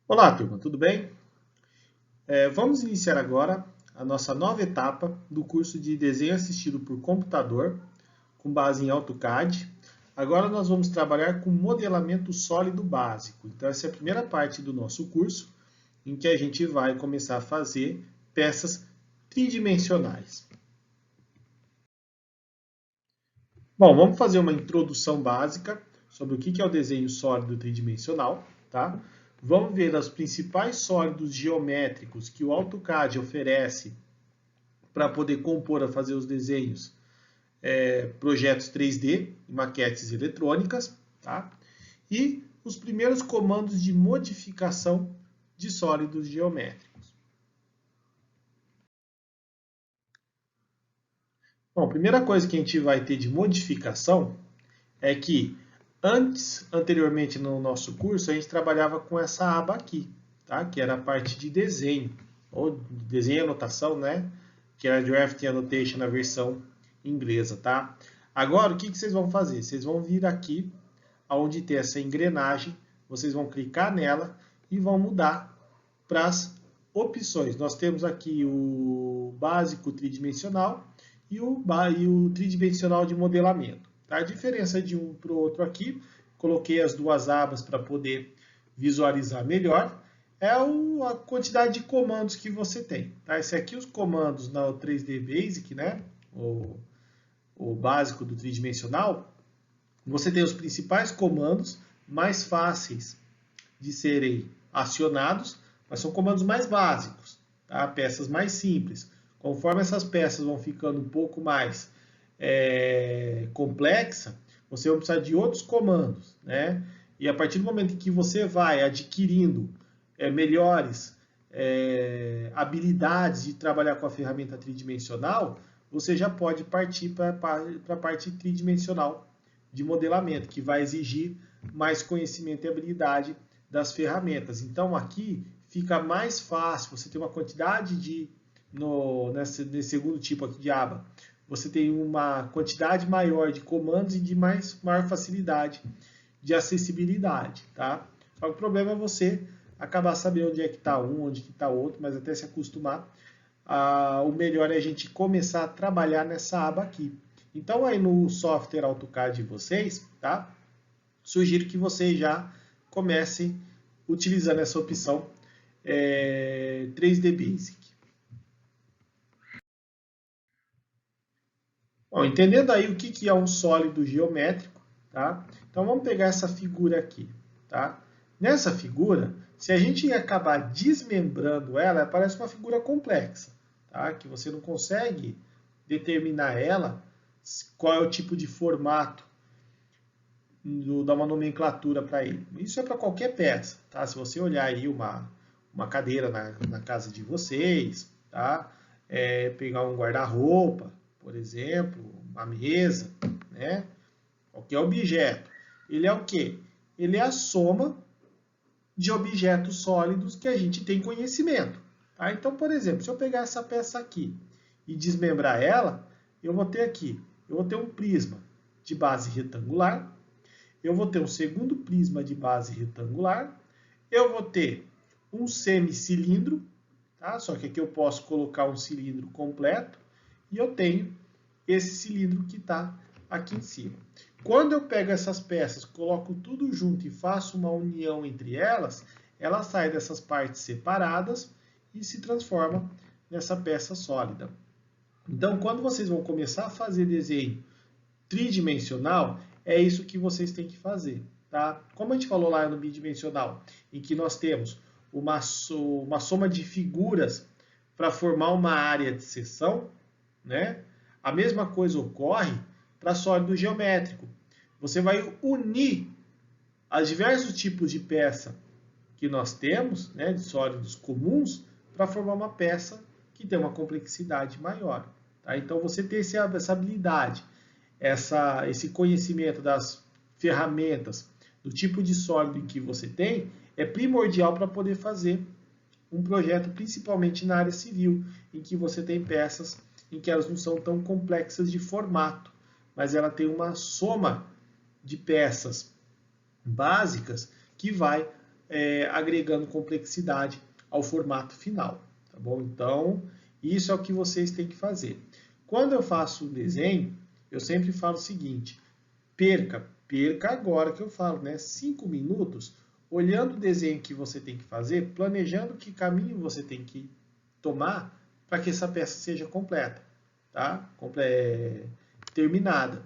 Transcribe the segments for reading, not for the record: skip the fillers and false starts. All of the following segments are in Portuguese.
Olá, turma, tudo bem? Vamos iniciar agora a nossa nova etapa do curso de desenho assistido por computador, com base em AutoCAD. Agora nós vamos trabalhar com modelamento sólido básico. Então, essa é a primeira parte do nosso curso, em que a gente vai começar a fazer peças tridimensionais. Bom, vamos fazer uma introdução básica sobre o que é o desenho sólido tridimensional, tá? Vamos ver os principais sólidos geométricos que o AutoCAD oferece para poder compor, a fazer os desenhos, projetos 3D e maquetes eletrônicas, tá? E os primeiros comandos de modificação de sólidos geométricos. Bom, a primeira coisa que a gente vai ter de modificação é que anteriormente no nosso curso, a gente trabalhava com essa aba aqui, tá? Que era a parte de desenho, ou desenho e anotação, né? Que era Draft Annotation na versão inglesa, tá? Agora, o que vocês vão fazer? Vocês vão vir aqui, onde tem essa engrenagem, vocês vão clicar nela e vão mudar para as opções. Nós temos aqui o básico tridimensional e o tridimensional de modelamento. Tá? A diferença de um para o outro aqui, coloquei as duas abas para poder visualizar melhor, é a quantidade de comandos que você tem. Tá? Esse aqui, os comandos na 3D Basic, né? o básico do tridimensional, você tem os principais comandos mais fáceis de serem acionados, mas são comandos mais básicos, tá? Peças mais simples. Conforme essas peças vão ficando um pouco mais complexa, você vai precisar de outros comandos, né? E a partir do momento em que você vai adquirindo melhores habilidades de trabalhar com a ferramenta tridimensional, você já pode partir para a parte tridimensional de modelamento, que vai exigir mais conhecimento e habilidade das ferramentas. Então, aqui fica mais fácil, você tem uma quantidade nesse segundo tipo aqui de aba, você tem uma quantidade maior de comandos e de maior facilidade de acessibilidade, tá? Só que o problema é você acabar sabendo onde é que está um, onde que está outro, mas até se acostumar, o melhor é a gente começar a trabalhar nessa aba aqui. Então, aí no software AutoCAD de vocês, tá? Sugiro que vocês já comecem utilizando essa opção 3D Basic. Bom, entendendo aí o que é um sólido geométrico, tá? Então vamos pegar essa figura aqui, tá? Nessa figura, se a gente acabar desmembrando ela parece uma figura complexa, tá? Que você não consegue determinar ela, qual é o tipo de formato, dar uma nomenclatura para ele. Isso é para qualquer peça, tá? Se você olhar aí uma cadeira na casa de vocês, tá? Pegar um guarda-roupa, por exemplo, uma mesa, né? Qualquer objeto. Ele é o quê? Ele é a soma de objetos sólidos que a gente tem conhecimento. Tá? Então, por exemplo, se eu pegar essa peça aqui e desmembrar ela, eu vou ter um prisma de base retangular, eu vou ter um segundo prisma de base retangular, eu vou ter um semicilindro, tá? Só que aqui eu posso colocar um cilindro completo, e eu tenho esse cilindro que está aqui em cima. Quando eu pego essas peças, coloco tudo junto e faço uma união entre elas, ela sai dessas partes separadas e se transforma nessa peça sólida. Então, quando vocês vão começar a fazer desenho tridimensional, é isso que vocês têm que fazer. Tá? Como a gente falou lá no bidimensional, em que nós temos uma soma de figuras para formar uma área de seção, né? A mesma coisa ocorre para sólido geométrico. Você vai unir os diversos tipos de peça que nós temos, né, de sólidos comuns, para formar uma peça que tem uma complexidade maior. Tá? Então, você ter essa habilidade, esse conhecimento das ferramentas, do tipo de sólido em que você tem, é primordial para poder fazer um projeto, principalmente na área civil, em que você tem peças em que elas não são tão complexas de formato, mas ela tem uma soma de peças básicas que vai agregando complexidade ao formato final, tá bom? Então, isso é o que vocês têm que fazer. Quando eu faço um desenho, eu sempre falo o seguinte: perca agora que eu falo, né? 5 minutos olhando o desenho que você tem que fazer, planejando que caminho você tem que tomar para que essa peça seja completa, tá? Terminada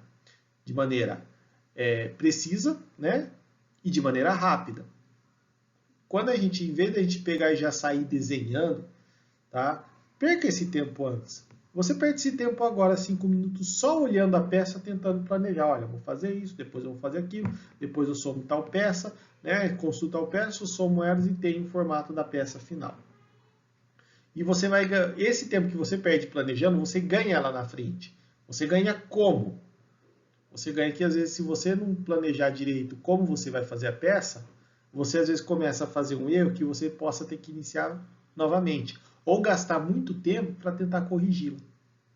de maneira precisa, né? E de maneira rápida. Quando em vez de a gente pegar e já sair desenhando, tá? Perca esse tempo antes. Você perde esse tempo agora, 5 minutos, só olhando a peça, tentando planejar. Olha, eu vou fazer isso, depois eu vou fazer aquilo, depois eu somo tal peça, né? Consulto tal peça, eu somo elas e tenho o formato da peça final. E você vai esse tempo que você perde planejando, você ganha lá na frente. Você ganha como? Você ganha que às vezes, se você não planejar direito como você vai fazer a peça, você às vezes começa a fazer um erro que você possa ter que iniciar novamente. Ou gastar muito tempo para tentar corrigi-lo.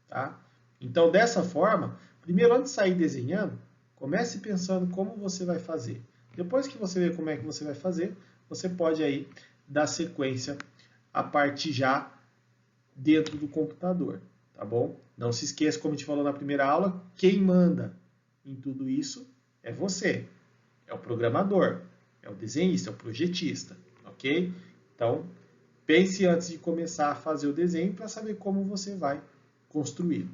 Tá? Então, dessa forma, primeiro antes de sair desenhando, comece pensando como você vai fazer. Depois que você ver como é que você vai fazer, você pode aí dar sequência a parte já dentro do computador. Tá bom? Não se esqueça, como a gente falou na primeira aula, quem manda em tudo isso é você. É o programador, é o desenhista, é o projetista. Ok? Então, pense antes de começar a fazer o desenho para saber como você vai construir.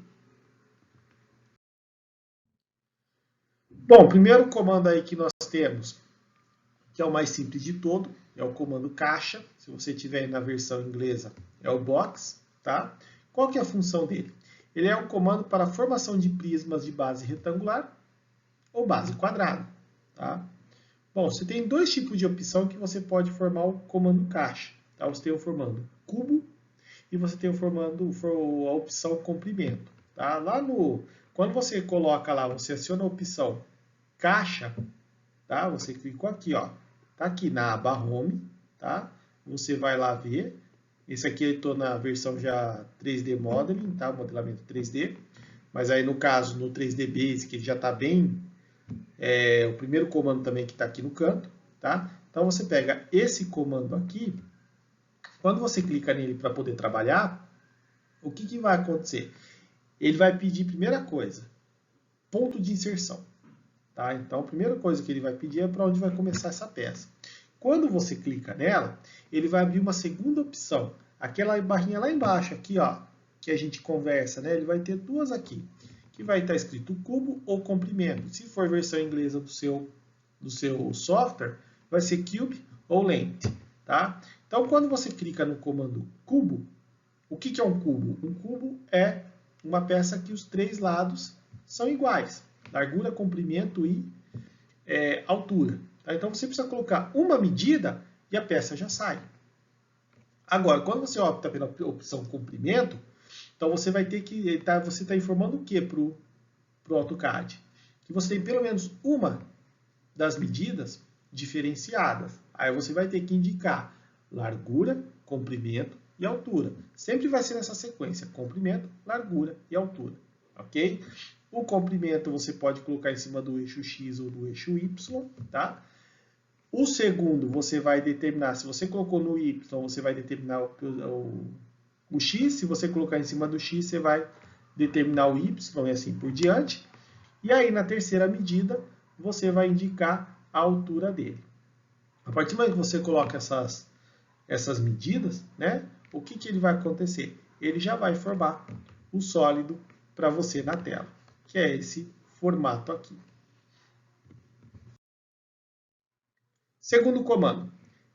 Bom, o primeiro comando aí que nós temos, que é o mais simples de todo, é o comando caixa. Se você tiver na versão inglesa, é o box, tá? Qual que é a função dele? Ele é um comando para a formação de prismas de base retangular ou base quadrada, tá? Bom, você tem dois tipos de opção que você pode formar o comando caixa. Tá? Você tem o formando cubo e você tem a opção comprimento. Tá? Quando você coloca lá, você aciona a opção caixa, tá? Você clicou aqui, ó, tá aqui na aba Home, tá? Você vai lá ver. Esse aqui eu estou na versão já 3D Modeling, tá? Modelamento 3D. Mas aí no caso, no 3D Basic, ele já está bem... o primeiro comando também que está aqui no canto, tá? Então você pega esse comando aqui. Quando você clica nele para poder trabalhar, o que vai acontecer? Ele vai pedir, primeira coisa, ponto de inserção. Tá? Então, a primeira coisa que ele vai pedir é para onde vai começar essa peça. Quando você clica nela, ele vai abrir uma segunda opção. Aquela barrinha lá embaixo, aqui, ó, que a gente conversa, né? Ele vai ter duas aqui, que vai estar escrito cubo ou comprimento. Se for versão inglesa do seu software, vai ser cube ou length. Tá? Então, quando você clica no comando cubo, o que é um cubo? Um cubo é uma peça que os três lados são iguais. Largura, comprimento e altura. Tá? Então, você precisa colocar uma medida e a peça já sai. Agora, quando você opta pela opção comprimento, então você vai ter que... você está informando o que para o AutoCAD? Que você tem pelo menos uma das medidas diferenciadas. Aí você vai ter que indicar largura, comprimento e altura. Sempre vai ser nessa sequência, comprimento, largura e altura. Ok? O comprimento você pode colocar em cima do eixo X ou do eixo Y, tá? O segundo você vai determinar, se você colocou no Y, você vai determinar o X, se você colocar em cima do X, você vai determinar o Y e assim por diante. E aí na terceira medida, você vai indicar a altura dele. A partir do momento que você coloca essas medidas, né, o que ele vai acontecer? Ele já vai formar o sólido para você na tela, que é esse formato aqui. Segundo comando,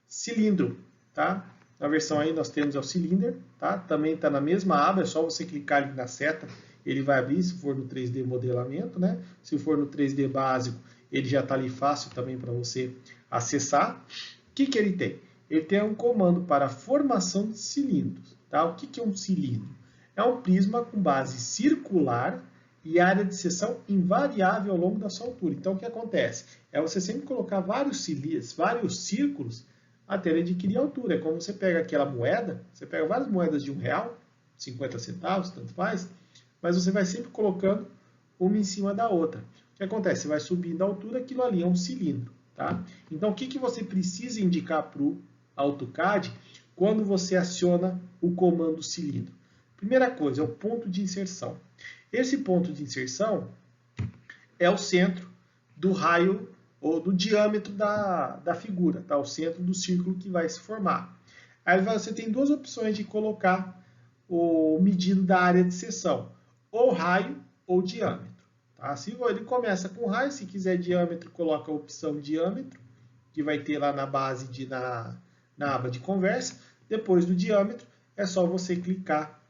cilindro, tá? Na versão aí nós temos o cylinder, tá? Também está na mesma aba, é só você clicar ali na seta, ele vai abrir se for no 3D modelamento, né? Se for no 3D básico, ele já está ali fácil também para você acessar. O que ele tem? Ele tem um comando para formação de cilindros, tá? O que é um cilindro? É um prisma com base circular e área de seção invariável ao longo da sua altura. Então, o que acontece? É você sempre colocar vários círculos até ele adquirir altura. É como você pega aquela moeda, você pega várias moedas de R$1, 50 centavos, tanto faz, mas você vai sempre colocando uma em cima da outra. O que acontece? Você vai subindo a altura, aquilo ali é um cilindro. Tá? Então, o que você precisa indicar para o AutoCAD quando você aciona o comando cilindro? Primeira coisa, é o ponto de inserção. Esse ponto de inserção é o centro do raio ou do diâmetro da figura, tá? O centro do círculo que vai se formar. Aí você tem duas opções de colocar o medido da área de seção, ou raio ou diâmetro. Tá? Se ele começa com raio, se quiser diâmetro, coloca a opção diâmetro, que vai ter lá na base, na aba de conversa. Depois do diâmetro, é só você clicar,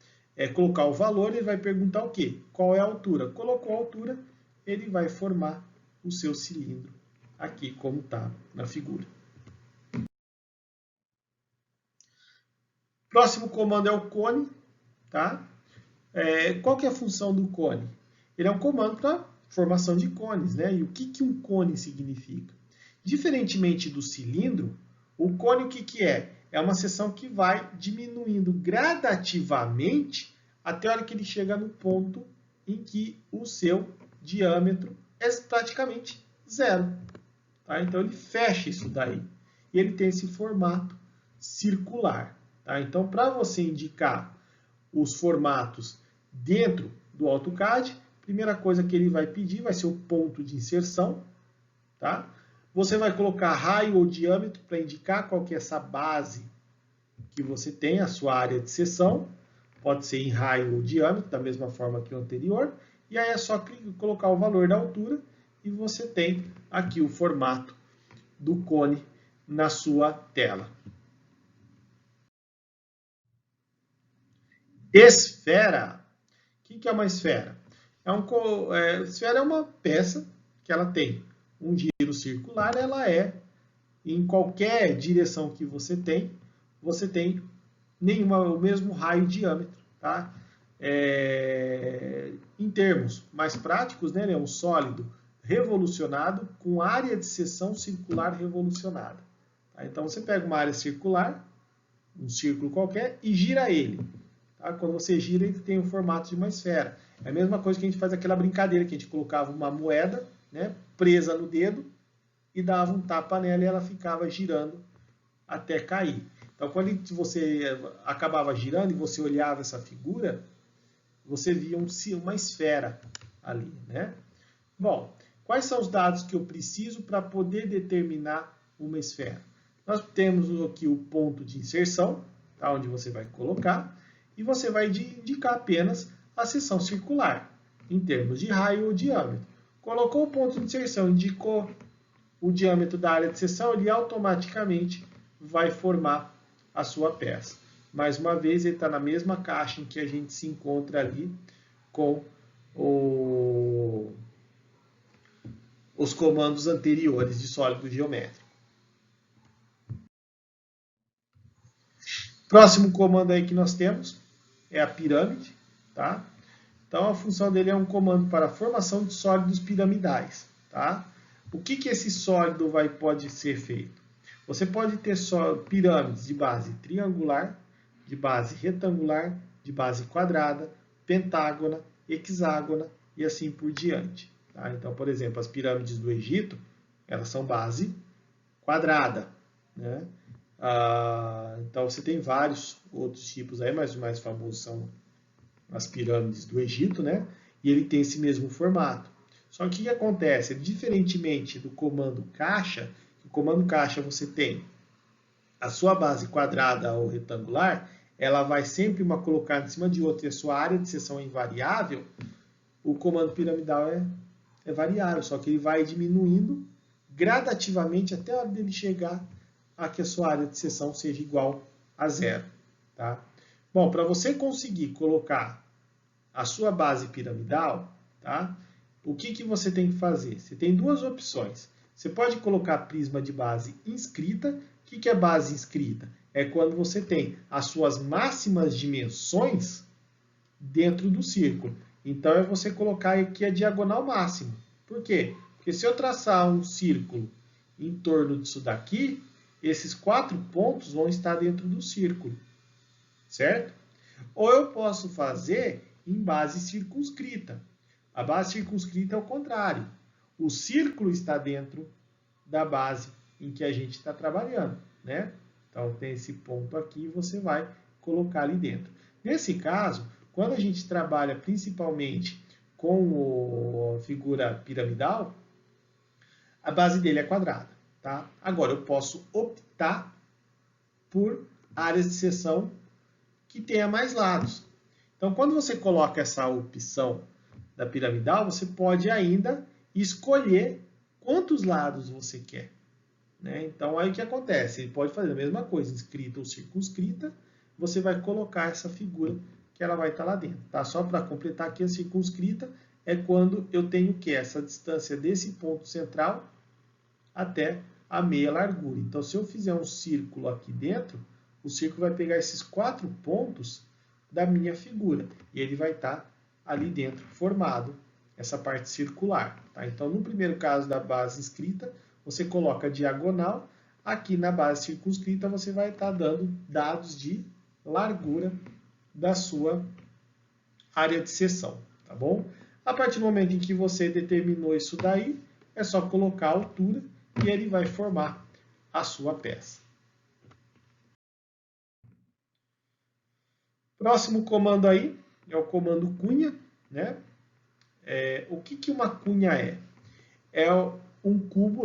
colocar o valor, ele vai perguntar o quê? Qual é a altura? Colocou a altura, ele vai formar o seu cilindro aqui, como está na figura. Próximo comando é o cone. Tá? Qual que é a função do cone? Ele é um comando para formação de cones. Né? E o que um cone significa? Diferentemente do cilindro, o cone o que é? É uma seção que vai diminuindo gradativamente até a hora que ele chega no ponto em que o seu diâmetro é praticamente zero. Tá? Então ele fecha isso daí. E ele tem esse formato circular. Tá? Então, para você indicar os formatos dentro do AutoCAD, a primeira coisa que ele vai pedir vai ser o ponto de inserção. Tá? Você vai colocar raio ou diâmetro para indicar qual que é essa base que você tem, a sua área de seção. Pode ser em raio ou diâmetro, da mesma forma que o anterior. E aí é só colocar o valor da altura e você tem aqui o formato do cone na sua tela. Esfera. O que é uma esfera? Esfera é uma peça que ela tem um giro circular, ela em qualquer direção que você tem o mesmo raio e diâmetro. Tá? Em termos mais práticos, né, ele é um sólido revolucionado com área de seção circular revolucionada. Tá? Então você pega uma área circular, um círculo qualquer, e gira ele. Tá? Quando você gira, ele tem o formato de uma esfera. É a mesma coisa que a gente faz aquela brincadeira que a gente colocava uma moeda, né, presa no dedo e dava um tapa nela e ela ficava girando até cair. Então, quando você acabava girando e você olhava essa figura, você via uma esfera ali. Né? Bom, quais são os dados que eu preciso para poder determinar uma esfera? Nós temos aqui o ponto de inserção, tá, onde você vai colocar, e você vai indicar apenas a seção circular, em termos de raio ou diâmetro. Colocou o ponto de inserção, indicou o diâmetro da área de seção, ele automaticamente vai formar a sua peça. Mais uma vez, ele está na mesma caixa em que a gente se encontra ali com os comandos anteriores de sólido geométrico. Próximo comando aí que nós temos é a pirâmide. Tá? Então, a função dele é um comando para a formação de sólidos piramidais. Tá? O que esse sólido pode ser feito? Você pode ter pirâmides de base triangular, de base retangular, de base quadrada, pentágona, hexágona e assim por diante. Tá? Então, por exemplo, as pirâmides do Egito, elas são base quadrada. Né? Então, você tem vários outros tipos aí, mas os mais famosos são as pirâmides do Egito, né? E ele tem esse mesmo formato. Só que o que acontece? Diferentemente do comando caixa, o comando caixa você tem a sua base quadrada ou retangular, ela vai sempre uma colocada em cima de outra e a sua área de seção é invariável. O comando piramidal é variável, só que ele vai diminuindo gradativamente até a hora dele chegar a que a sua área de seção seja igual a zero. Tá? Bom, para você conseguir colocar a sua base piramidal, tá? O que você tem que fazer? Você tem duas opções. Você pode colocar prisma de base inscrita. O que é base inscrita? É quando você tem as suas máximas dimensões dentro do círculo. Então, é você colocar aqui a diagonal máxima. Por quê? Porque se eu traçar um círculo em torno disso daqui, esses 4 pontos vão estar dentro do círculo. Certo? Ou eu posso fazer em base circunscrita. A base circunscrita é o contrário. O círculo está dentro da base em que a gente está trabalhando, né? Então, tem esse ponto aqui e você vai colocar ali dentro. Nesse caso, quando a gente trabalha principalmente com a figura piramidal, a base dele é quadrada, tá? Agora, eu posso optar por áreas de seção que tenha mais lados. Então, quando você coloca essa opção da piramidal, você pode ainda escolher quantos lados você quer, né? Então, aí o que acontece? Ele pode fazer a mesma coisa, inscrita ou circunscrita, você vai colocar essa figura que ela vai estar lá dentro, tá? Só para completar aqui, a circunscrita é quando eu tenho que essa distância desse ponto central até a meia largura. Então, se eu fizer um círculo aqui dentro, o círculo vai pegar esses 4 pontos da minha figura e ele vai estar ali dentro formado essa parte circular, tá? Então, no primeiro caso da base inscrita, você coloca a diagonal. Aqui na base circunscrita, você vai estar dando dados de largura da sua área de seção, tá bom? A partir do momento em que você determinou isso daí, é só colocar a altura e ele vai formar a sua peça. Próximo comando aí é o comando cunha, né? O que uma cunha é? É um cubo,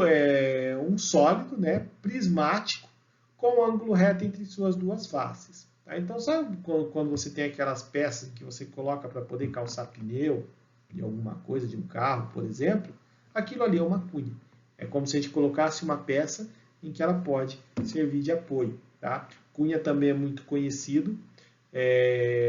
um sólido, né, prismático, com ângulo reto entre suas duas faces. Tá? Então, sabe quando você tem aquelas peças que você coloca para poder calçar pneu de alguma coisa, de um carro, por exemplo? Aquilo ali é uma cunha. É como se a gente colocasse uma peça em que ela pode servir de apoio. Tá? Cunha também é muito conhecido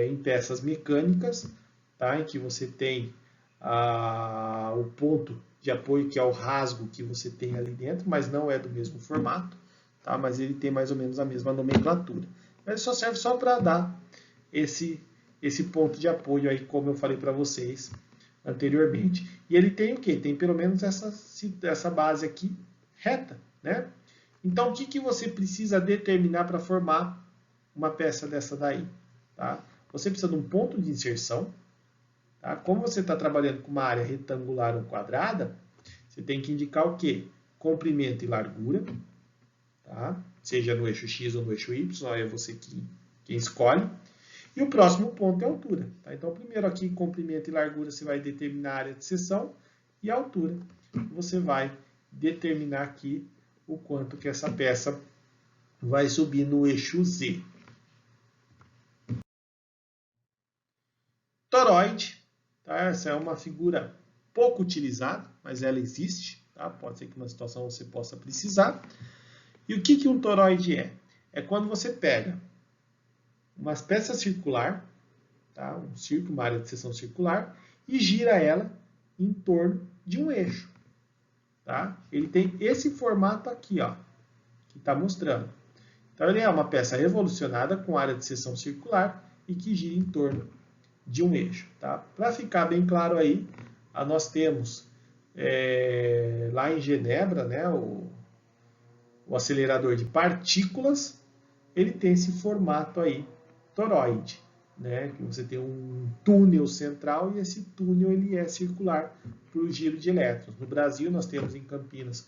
em peças mecânicas, tá? Em que você tem o ponto de apoio, que é o rasgo que você tem ali dentro, mas não é do mesmo formato, tá? Mas ele tem mais ou menos a mesma nomenclatura. Mas só serve só para dar esse ponto de apoio aí, como eu falei para vocês anteriormente. E ele tem o quê? Tem pelo menos essa base aqui reta, né? Então, o que você precisa determinar para formar uma peça dessa daí? Tá? Você precisa de um ponto de inserção. Tá? Como você está trabalhando com uma área retangular ou quadrada, você tem que indicar o quê? Comprimento e largura, tá? Seja no eixo X ou no eixo Y, é você quem escolhe. E o próximo ponto é a altura. Tá? Então, primeiro aqui, comprimento e largura, você vai determinar a área de seção, e a altura você vai determinar aqui o quanto que essa peça vai subir no eixo Z. Toroide, tá? Essa é uma figura pouco utilizada, mas ela existe, tá? Pode ser que numa situação você possa precisar. E o que um toroide é? É quando você pega uma peça circular, tá? Um círculo, uma área de seção circular, e gira ela em torno de um eixo. Tá? Ele tem esse formato aqui, ó, que está mostrando. Então, ele é uma peça revolucionada com área de seção circular e que gira em torno de um eixo. Tá? Para ficar bem claro aí, nós temos lá em Genebra, né, o acelerador de partículas, ele tem esse formato aí, toroide, né, que você tem um túnel central e esse túnel ele é circular para o giro de elétrons. No Brasil, nós temos em Campinas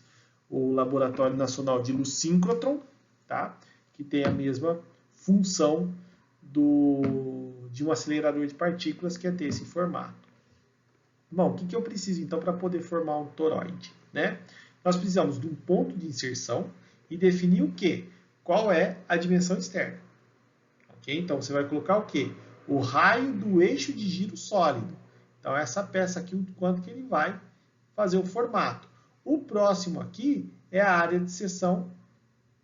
o Laboratório Nacional de Luz-Síncrotron, tá, que tem a mesma função de um acelerador de partículas, que é ter esse formato. Bom, o que eu preciso então para poder formar um toroide? Né? Nós precisamos de um ponto de inserção e definir o quê? Qual é a dimensão externa? Okay? Então você vai colocar o quê? O raio do eixo de giro sólido. Então essa peça aqui, o quanto que ele vai fazer o formato. O próximo aqui é a área de seção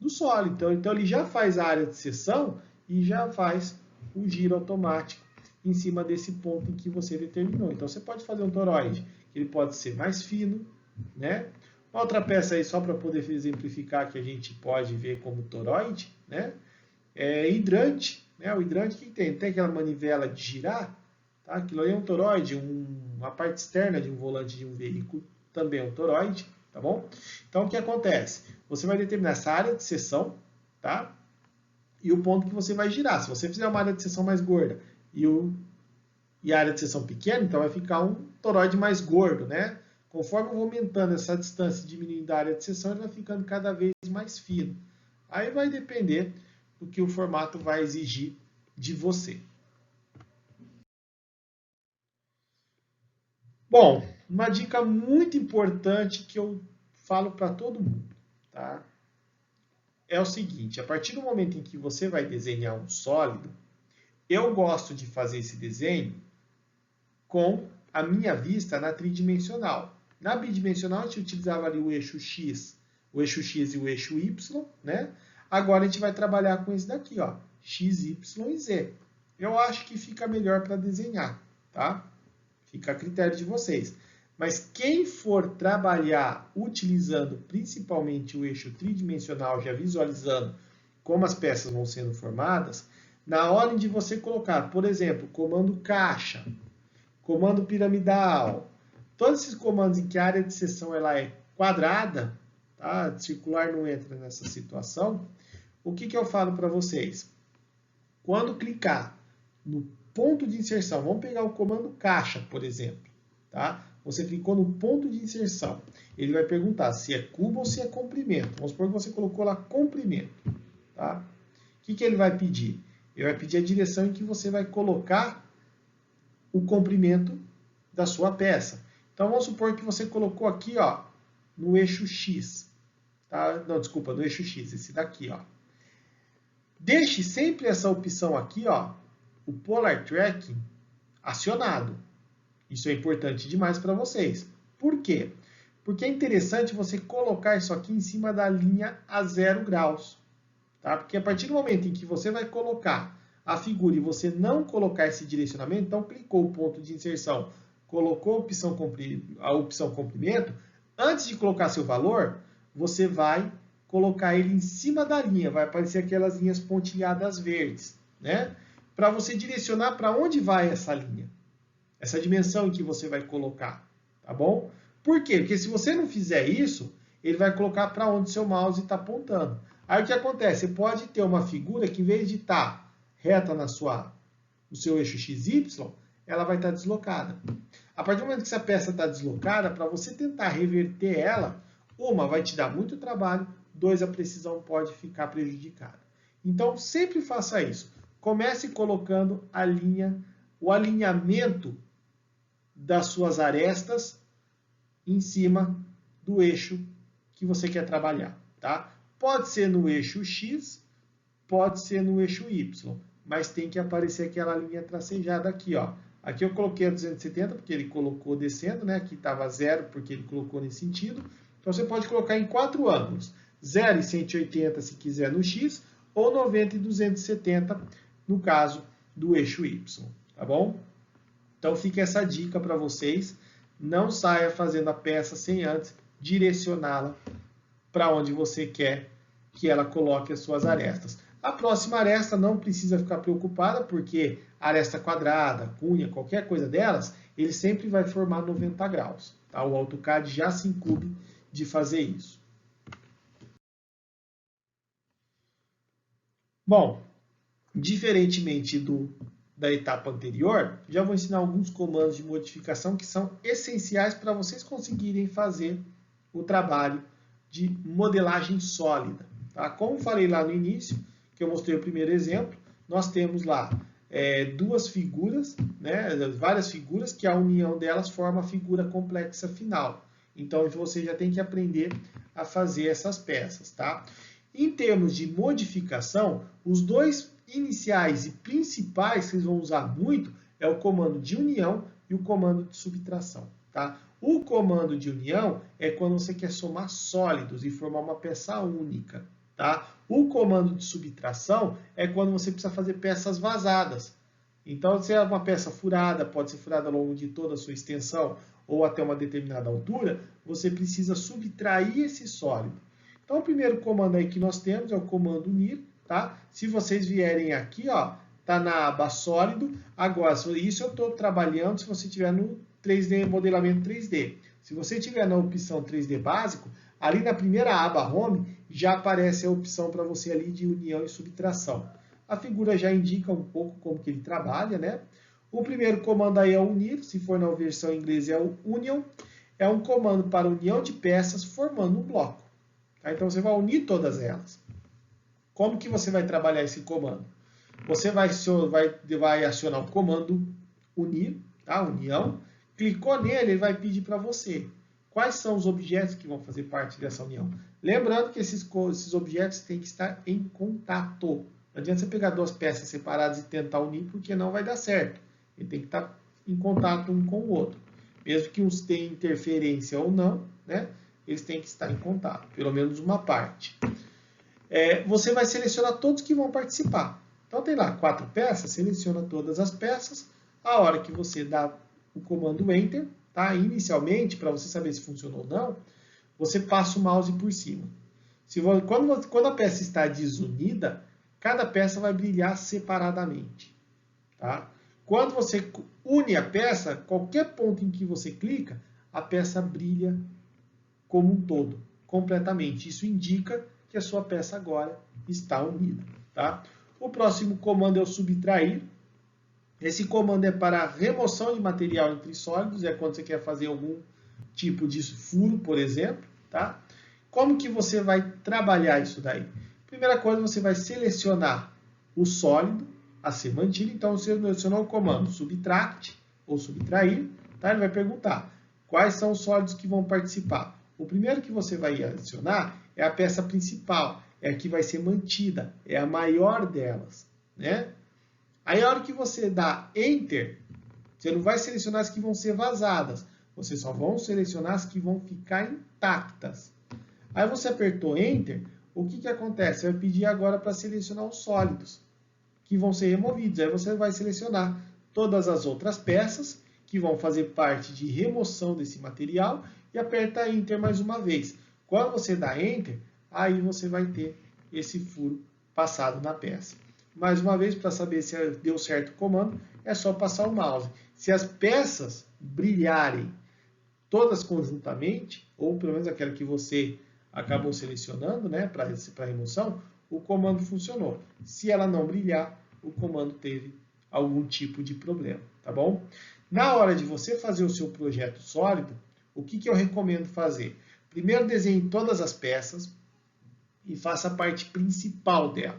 do sólido. Então ele já faz a área de seção e já faz o giro automático em cima desse ponto em que você determinou. Então você pode fazer um toroide, que ele pode ser mais fino, né? Outra peça aí, só para poder exemplificar, que a gente pode ver como toroide, né? É hidrante, né? O hidrante que tem? Tem aquela manivela de girar, tá? Aquilo aí é um toroide, uma parte externa de um volante de um veículo, também é um toroide, tá bom? Então o que acontece? Você vai determinar essa área de seção, tá? E o ponto que você vai girar. Se você fizer uma área de seção mais gorda e a área de seção pequena, então vai ficar um toroide mais gordo, né? Conforme eu vou aumentando essa distância, diminuindo a área de seção, ele vai ficando cada vez mais fino. Aí vai depender do que o formato vai exigir de você. Bom, uma dica muito importante que eu falo para todo mundo, tá? É o seguinte, a partir do momento em que você vai desenhar um sólido, eu gosto de fazer esse desenho com a minha vista na tridimensional. Na bidimensional, a gente utilizava ali o eixo X e o eixo Y, né? Agora a gente vai trabalhar com esse daqui, ó, X, Y e Z. Eu acho que fica melhor para desenhar, tá? Fica a critério de vocês. Mas quem for trabalhar utilizando principalmente o eixo tridimensional, já visualizando como as peças vão sendo formadas, na hora de você colocar, por exemplo, comando caixa, comando piramidal, todos esses comandos em que a área de seção ela é quadrada, tá? Circular não entra nessa situação, o que eu falo para vocês? Quando clicar no ponto de inserção, vamos pegar o comando caixa, por exemplo, tá? Você clicou no ponto de inserção, ele vai perguntar se é cubo ou se é comprimento. Vamos supor que você colocou lá comprimento, tá? O que ele vai pedir? Ele vai pedir a direção em que você vai colocar o comprimento da sua peça. Então, vamos supor que você colocou aqui, ó, no eixo X. Tá? Não, desculpa, no eixo X, esse daqui, ó. Deixe sempre essa opção aqui, ó, o Polar Tracking, acionado. Isso é importante demais para vocês. Por quê? Porque é interessante você colocar isso aqui em cima da linha a 0 graus. Tá? Porque a partir do momento em que você vai colocar a figura e você não colocar esse direcionamento, então clicou o ponto de inserção, colocou a opção comprimento, antes de colocar seu valor, você vai colocar ele em cima da linha, vai aparecer aquelas linhas pontilhadas verdes, né? Para você direcionar para onde vai essa linha, essa dimensão em que você vai colocar, tá bom? Por quê? Porque se você não fizer isso, ele vai colocar para onde seu mouse está apontando. Aí o que acontece? Você pode ter uma figura que, em vez de estar reta no seu eixo XY, ela vai estar deslocada. A partir do momento que essa peça está deslocada, para você tentar reverter ela, uma, vai te dar muito trabalho, dois, a precisão pode ficar prejudicada. Então, sempre faça isso. Comece colocando o alinhamento das suas arestas em cima do eixo que você quer trabalhar, tá? Pode ser no eixo X, pode ser no eixo Y, mas tem que aparecer aquela linha tracejada aqui, ó. Aqui eu coloquei a 270 porque ele colocou descendo, né? Aqui estava 0 porque ele colocou nesse sentido. Então você pode colocar em 4 ângulos. 0 e 180 se quiser no X, ou 90 e 270 no caso do eixo Y, tá bom? Então fica essa dica para vocês. Não saia fazendo a peça sem antes direcioná-la para onde você quer que ela coloque as suas arestas. A próxima aresta não precisa ficar preocupada, porque aresta quadrada, cunha, qualquer coisa delas, ele sempre vai formar 90 graus. Tá? O AutoCAD já se incumbe de fazer isso. Bom, diferentemente da etapa anterior, já vou ensinar alguns comandos de modificação que são essenciais para vocês conseguirem fazer o trabalho de modelagem sólida. Tá? Como falei lá no início, que eu mostrei o primeiro exemplo, nós temos lá duas figuras, né, várias figuras, que a união delas forma a figura complexa final. Então, você já tem que aprender a fazer essas peças. Tá? Em termos de modificação, os dois iniciais e principais que vocês vão usar muito é o comando de união e o comando de subtração. Tá? O comando de união é quando você quer somar sólidos e formar uma peça única. Tá? O comando de subtração é quando você precisa fazer peças vazadas. Então, se é uma peça furada, pode ser furada ao longo de toda a sua extensão ou até uma determinada altura, você precisa subtrair esse sólido. Então, o primeiro comando aí que nós temos é o comando unir. Tá? Se vocês vierem aqui, ó, tá na aba sólido. Agora, isso eu estou trabalhando se você estiver no 3D, modelamento 3D. Se você estiver na opção 3D básico, ali na primeira aba Home, já aparece a opção para você ali de união e subtração. A figura já indica um pouco como que ele trabalha, né? O primeiro comando aí é o unir, se for na versão inglesa é o union. é um comando para união de peças formando um bloco. Tá? Então você vai unir todas elas. Como que você vai trabalhar esse comando? Você vai acionar o comando unir, tá? União. Clicou nele, ele vai pedir para você quais são os objetos que vão fazer parte dessa união. Lembrando que esses objetos têm que estar em contato. Não adianta você pegar duas peças separadas e tentar unir, porque não vai dar certo. Ele tem que estar em contato um com o outro. Mesmo que uns tenham interferência ou não, né? Eles têm que estar em contato, pelo menos uma parte. Você vai selecionar todos que vão participar. Então tem lá 4 peças, seleciona todas as peças. A hora que você dá o comando Enter, tá? Inicialmente, para você saber se funcionou ou não, você passa o mouse por cima. Quando a peça está desunida, cada peça vai brilhar separadamente. Tá? Quando você une a peça, qualquer ponto em que você clica, a peça brilha como um todo, completamente. Isso indica que a sua peça agora está unida. Tá? O próximo comando é o subtrair. Esse comando é para remoção de material entre sólidos, é quando você quer fazer algum tipo de furo, por exemplo. Tá? Como que você vai trabalhar isso daí? Primeira coisa, você vai selecionar o sólido a ser mantido. Então, você selecionou o comando subtract ou subtrair. Tá? Ele vai perguntar quais são os sólidos que vão participar. O primeiro que você vai adicionar é a peça principal, é a que vai ser mantida, é a maior delas. Né? Aí, a hora que você dá Enter, você não vai selecionar as que vão ser vazadas, você só vai selecionar as que vão ficar intactas. Aí você apertou Enter, o que acontece? Você vai pedir agora para selecionar os sólidos, que vão ser removidos. Aí você vai selecionar todas as outras peças, que vão fazer parte de remoção desse material, e aperta Enter mais uma vez. Quando você dá Enter, aí você vai ter esse furo passado na peça. Mais uma vez, para saber se deu certo o comando, é só passar o mouse. Se as peças brilharem todas conjuntamente, ou pelo menos aquela que você acabou selecionando, né, para remoção, o comando funcionou. Se ela não brilhar, o comando teve algum tipo de problema, tá bom? Na hora de você fazer o seu projeto sólido, o que eu recomendo fazer? Primeiro desenhe todas as peças e faça a parte principal dela.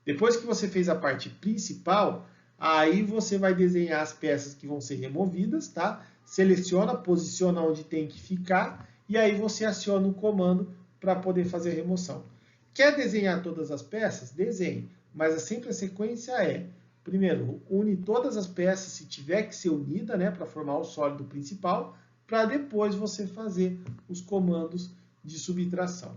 Depois que você fez a parte principal, aí você vai desenhar as peças que vão ser removidas, tá? Seleciona, posiciona onde tem que ficar e aí você aciona o comando para poder fazer a remoção. Quer desenhar todas as peças? Desenhe, mas sempre a sequência é: primeiro, une todas as peças, se tiver que ser unida, né, para formar o sólido principal, para depois você fazer os comandos de subtração.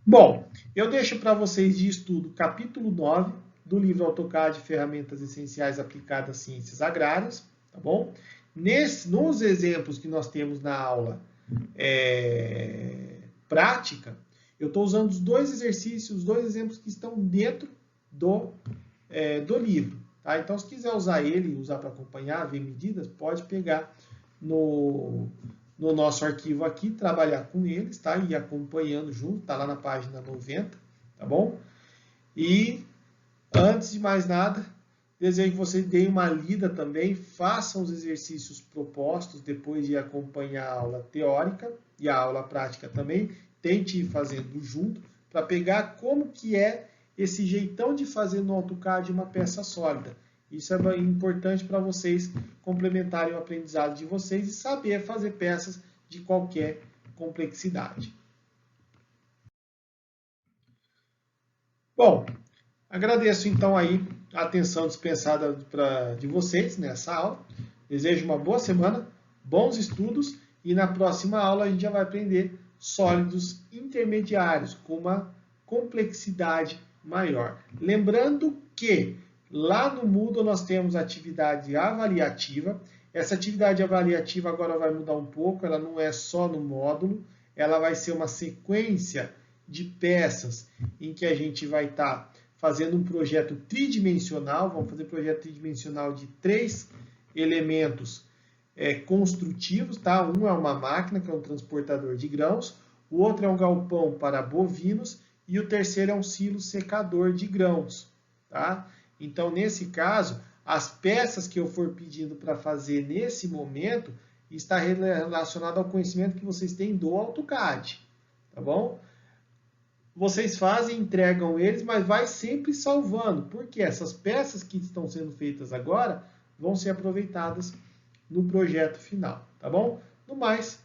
Bom, eu deixo para vocês de estudo capítulo 9 do livro AutoCAD Ferramentas Essenciais Aplicadas às Ciências Agrárias, tá bom? Nos exemplos que nós temos na aula prática, eu estou usando os dois exercícios, os dois exemplos que estão dentro do livro. Tá? Então, se quiser usar ele, usar para acompanhar, ver medidas, pode pegar no nosso arquivo aqui, trabalhar com eles, tá? E acompanhando junto, tá lá na página 90, tá bom? E, antes de mais nada, desejo que vocês deem uma lida também, façam os exercícios propostos depois de acompanhar a aula teórica e a aula prática também, tente ir fazendo junto, para pegar como que é esse jeitão de fazer no AutoCAD uma peça sólida. Isso é importante para vocês complementarem o aprendizado de vocês e saber fazer peças de qualquer complexidade. Bom, agradeço então aí a atenção dispensada de vocês nessa aula. Desejo uma boa semana, bons estudos e na próxima aula a gente já vai aprender sólidos intermediários com uma complexidade maior. Lembrando que lá no Moodle nós temos atividade avaliativa. Essa atividade avaliativa agora vai mudar um pouco, ela não é só no módulo, ela vai ser uma sequência de peças em que a gente vai estar fazendo um projeto tridimensional, vamos fazer um projeto tridimensional de 3 elementos construtivos, tá? Um é uma máquina, que é um transportador de grãos, o outro é um galpão para bovinos e o terceiro é um silo secador de grãos. Tá? Então, nesse caso, as peças que eu for pedindo para fazer nesse momento está relacionado ao conhecimento que vocês têm do AutoCAD. Tá bom? Vocês fazem, entregam eles, mas vai sempre salvando, porque essas peças que estão sendo feitas agora vão ser aproveitadas no projeto final, tá bom? No mais,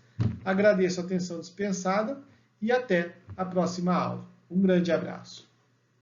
agradeço a atenção dispensada e até a próxima aula. Um grande abraço.